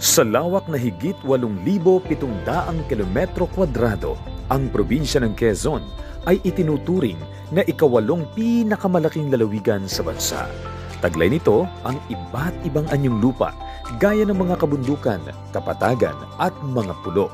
Sa lawak na higit 8,700 kilometro kwadrado, ang probinsya ng Quezon ay itinuturing na ikawalong pinakamalaking lalawigan sa bansa. Taglay nito ang iba't ibang anyong lupa, gaya ng mga kabundukan, kapatagan at mga pulo.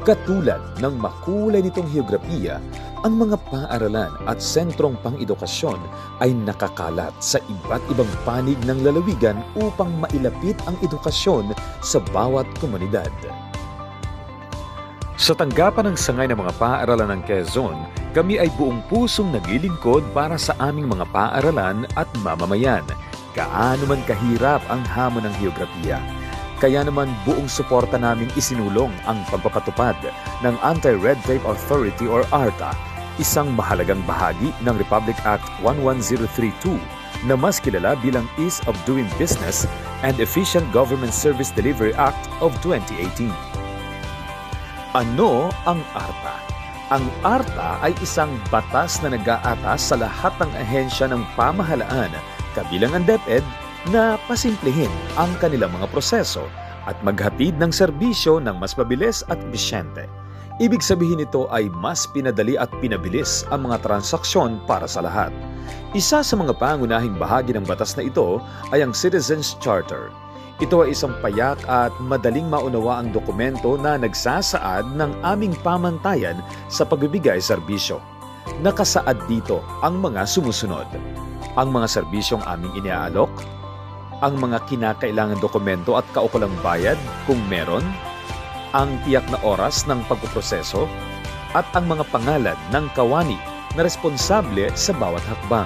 Katulad ng makulay nitong heograpiya, ang mga paaralan at sentrong pang-edukasyon ay nakakalat sa iba't ibang panig ng lalawigan upang mailapit ang edukasyon sa bawat komunidad. Sa tanggapan ng sangay ng mga paaralan ng Quezon, kami ay buong pusong naglilingkod para sa aming mga paaralan at mamamayan. Gaano man kahirap ang hamon ng heograpiya. Kaya naman buong suporta naming isinulong ang pagpapatupad ng Anti-Red Tape Authority or ARTA, isang mahalagang bahagi ng Republic Act 11032 na mas kilala bilang Ease of Doing Business and Efficient Government Service Delivery Act of 2018. Ano ang ARTA? Ang ARTA ay isang batas na nag-aatas sa lahat ng ahensya ng pamahalaan, kabilang ang DepEd, na pasimplehin ang kanilang mga proseso at maghatid ng serbisyo ng mas mabilis at ebisyente. Ibig sabihin nito ay mas pinadali at pinabilis ang mga transaksyon para sa lahat. Isa sa mga pangunahing bahagi ng batas na ito ay ang Citizens Charter. Ito ay isang payak at madaling maunawa ang dokumento na nagsasaad ng aming pamantayan sa pagbibigay serbisyo. Nakasaad dito ang mga sumusunod: ang mga serbisyong aming iniaalok, ang mga kinakailangan dokumento at kaukulang bayad kung meron, ang tiyak na oras ng pagpuproseso, at ang mga pangalan ng kawani na responsable sa bawat hakbang.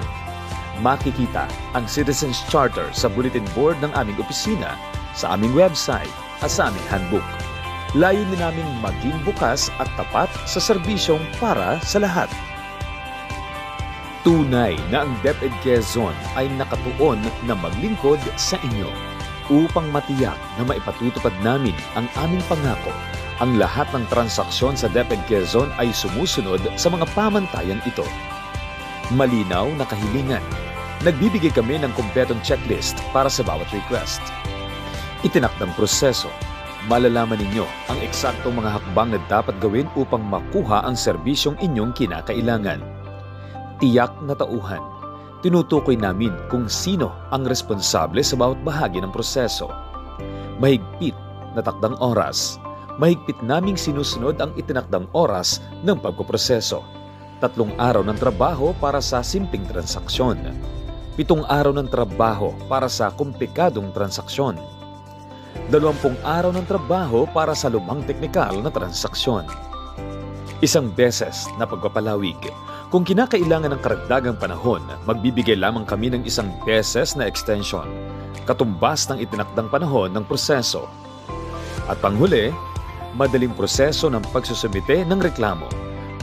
Makikita ang Citizens Charter sa bulletin board ng aming opisina, sa aming website at sa aming handbook. Layunin naming maging bukas at tapat sa serbisyong para sa lahat. Tunay na ang DepEd Quezon ay nakatuon na maglingkod sa inyo upang matiyak na maipatutupad namin ang aming pangako. Ang lahat ng transaksyon sa DepEd Quezon ay sumusunod sa mga pamantayan ito. Malinaw na kahilingan. Nagbibigay kami ng kumpletong checklist para sa bawat request. Itinakdang proseso. Malalaman ninyo ang eksaktong mga hakbang na dapat gawin upang makuha ang serbisyong inyong kinakailangan. Tiyak na tauhan. Tinutukoy namin kung sino ang responsable sa bawat bahagi ng proseso. Mahigpit na takdang oras. Mahigpit naming sinusunod ang itinakdang oras ng pagpoproseso. 3 araw ng trabaho para sa simpleng transaksyon. 7 araw ng trabaho para sa komplikadong transaksyon. 20 araw ng trabaho para sa lumang teknikal na transaksyon. 1 beses na pagpapalawig. Kung kinakailangan ng karagdagang panahon, magbibigay lamang kami ng 1 beses na extension, katumbas ng itinakdang panahon ng proseso. At panghuli, madaling proseso ng pagsusumite ng reklamo.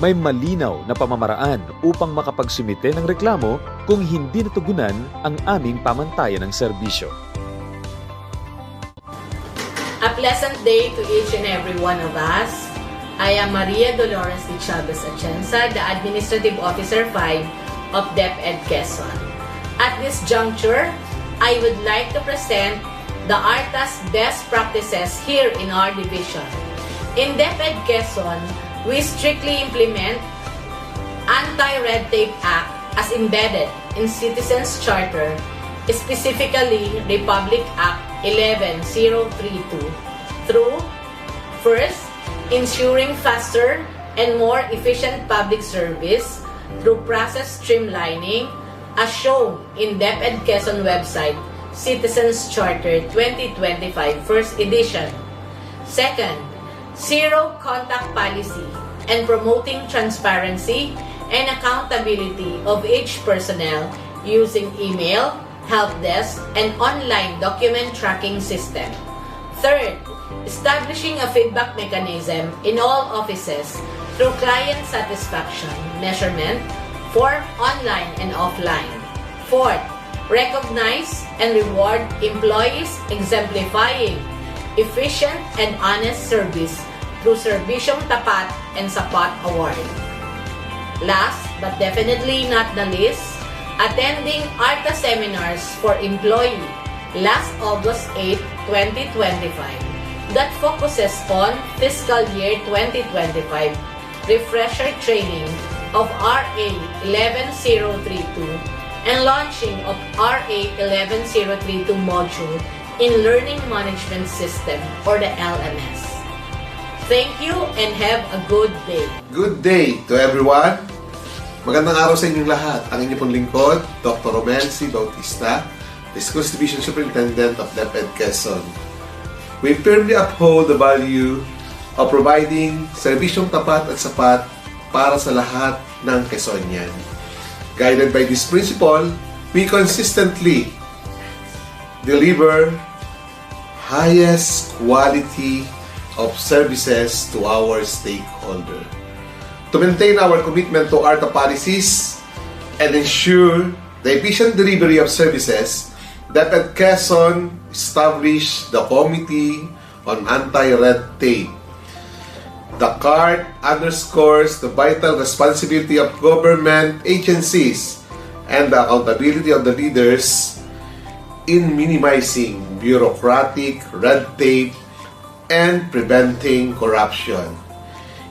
May malinaw na pamamaraan upang makapagsumite ng reklamo kung hindi natugunan ang aming pamantayan ng serbisyo. A pleasant day to each and every one of us. I am Maria Dolores de Chavez Atienza, the Administrative Officer 5 of DepEd Quezon. At this juncture, I would like to present the ARTA's best practices here in our division. In DepEd Quezon, we strictly implement Anti-Red Tape Act as embedded in Citizens Charter, specifically Republic Act 11032, through first, ensuring faster and more efficient public service through process streamlining as shown in DepEd Quezon website Citizens Charter 2025 First Edition. Second, zero contact policy and promoting transparency and accountability of each personnel using email, help desk, and online document tracking system. Third, establishing a feedback mechanism in all offices through client satisfaction measurement, for online and offline. Fourth, recognize and reward employees exemplifying efficient and honest service through Serbisyong Tapat and Sapat Award. Last but definitely not the least, attending ARTA seminars for employee last August 8, 2025 that focuses on fiscal year 2025 refresher training of RA 11032 and launching of RA 11032 module in Learning Management System or the LMS. Thank you and have a good day. Good day to everyone. Magandang araw sa inyong lahat. Ang inyong pong lingkod, Dr. Romel C. Bautista, the Schools Division Superintendent of DepEd Quezon. We firmly uphold the value of providing serbisyong tapat at sapat para sa lahat ng Quezonian. Guided by this principle, we consistently deliver highest quality of services to our stakeholder. To maintain our commitment to ARTA policies and ensure the efficient delivery of services, DepEd Quezon established the Committee on Anti-Red Tape. The CART underscores the vital responsibility of government agencies and the accountability of the leaders in minimizing bureaucratic red tape and preventing corruption.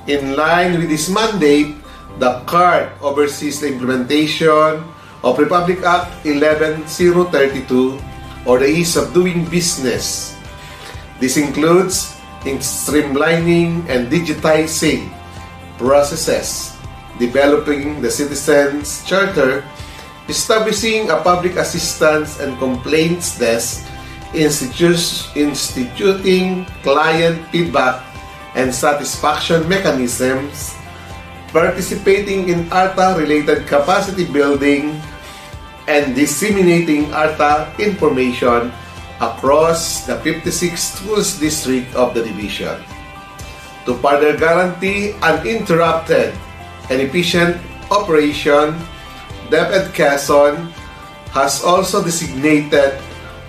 In line with this mandate, the CART oversees the implementation of Republic Act 11032 or the Ease of Doing Business. This includes in streamlining and digitizing processes, developing the Citizens Charter, establishing a public assistance and complaints desk, instituting client feedback and satisfaction mechanisms, participating in ARTA-related capacity building, and disseminating ARTA information across the 56 schools district of the division. To further guarantee uninterrupted and efficient operation, DepEd Quezon has also designated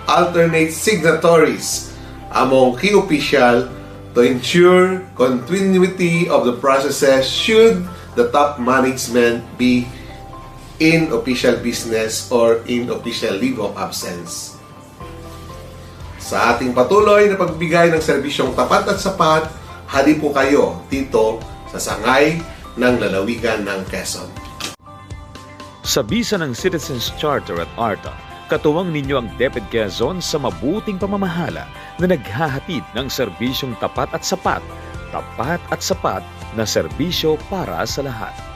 alternate signatories among key officials to ensure continuity of the processes should the top management be in official business or in official leave of absence. Sa ating patuloy na pagbigay ng serbisyong tapat at sapat, hali po kayo dito sa sangay ng lalawigan ng Quezon. Sa bisa ng Citizens Charter at ARTA, katuwang ninyo ang DepEd Quezon sa mabuting pamamahala na naghahatid ng serbisyong tapat at sapat na serbisyo para sa lahat.